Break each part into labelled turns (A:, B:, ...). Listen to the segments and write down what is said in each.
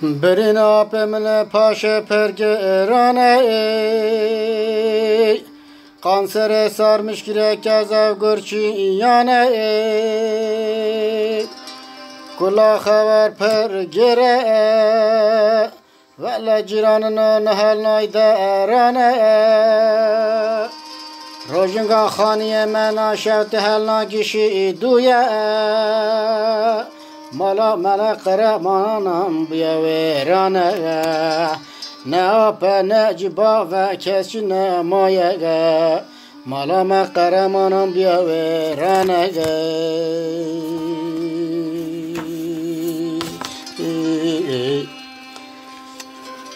A: Berin apemle paşa pergerane kansere sarmış girek ezev gürçi yane kula haber pergere vele ciranın nehel nayde erane rojinga khaniye mena şevti helna kişi duye mala mala karamanam biya verane ne ape ne ciba ve kesçi ne maye mala me karamanam biya verane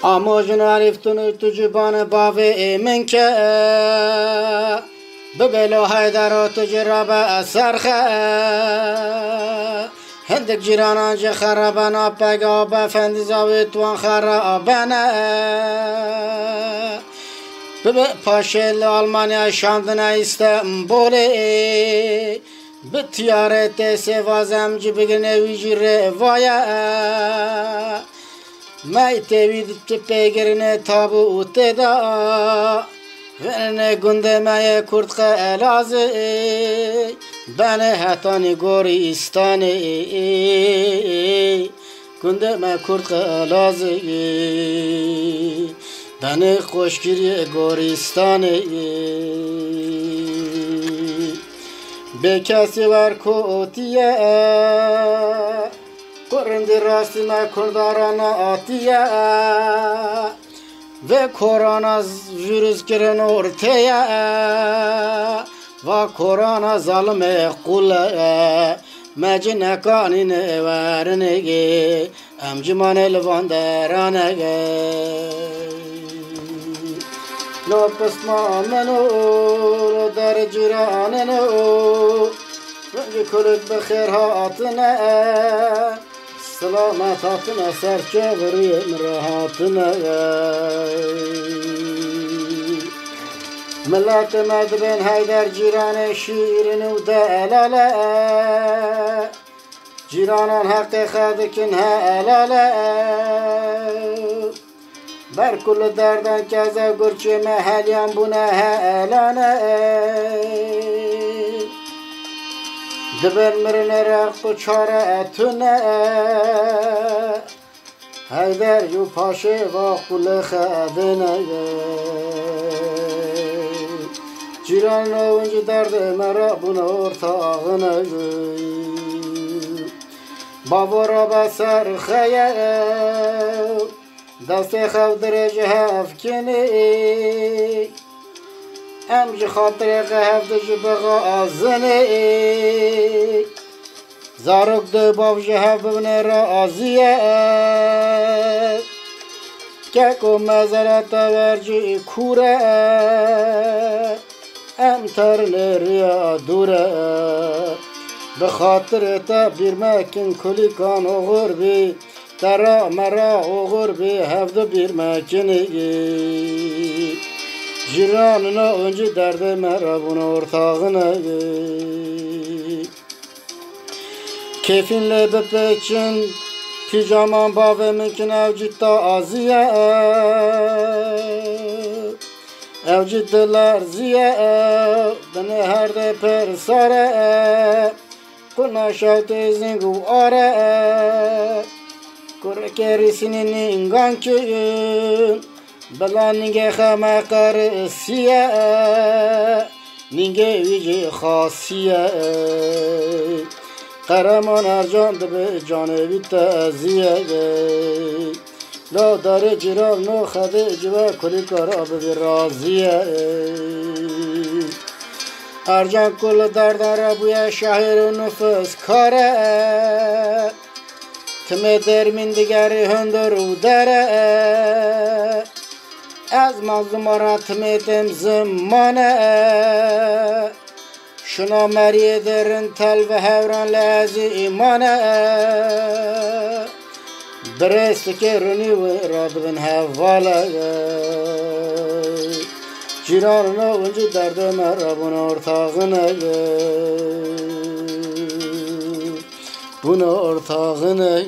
A: amojun ariftunu tucubane bave menke bebelo haydaro tujrabe sarxe هندك جيرانا جي خرابنا بقى فندي زاويت وان خرابنا ببه پاشل آلمانیا شاندنا استنبولی بتیارت سوازم جی بگنه ویجی روایا مای تیوید پیگرنه تابوت دا ورنه گنده مای کرد خلازی beni hatani Goristan'ı kunde me kurt kalazı beni hoş giriye Goristan'ı bekasi var kotiye korindi rastime kurdarana atiye ve korona virüs giren ortaya va korona zalime kule mecine kanine vernege amcimane levanderanege lo pesmameno lo dar ciraneno rengi kulüp bekher hatine selamet hatine serçevriyem rahatine ملت مدبن هیدر جیران شیرین و دلاله جیرانان حق خدکن هلاله بر کل دردن کزا گرچه محلیان بونه هلانه دبن مرن رخت و چاره اتونه هیدر جو پاشه و کل خدنه Ciran oyuncu derdi mera buna ortağına Babora basar khayal Dasti khavdire jehafkini Emci khatire khavdi jibaga azini Zaruk de bav jehaf bivne raziye Keko mezarata verci kure امتر نریا دوره به خاطر تا بیرمکن کلی کان اوغر بی ترا مرا اوغر بی هفته بیرمکنی جیراننا önce derdi مرا bunu ortağına kefinle bepeçin pijaman baveminkin evcitta aziye evcidiler ziye beni her de persare kuna şavte zingu are kure kerisinin ingankün bela ninge khama karsiye ninge vici khasiye karaman arjan de be canevi taziye لا داره جراب نو خده جوا کلی کارا به راضیه ارجان کل درداره بوی شهر نفس کاره تمه درمین دیگری هندر و داره از مظلومارا تمه دم زمانه شنا مریه درن تل و هوران لازی ایمانه برست کرنی و رادبن حواله جیراننا اونجا درد مرابون ortağına bunu ortağına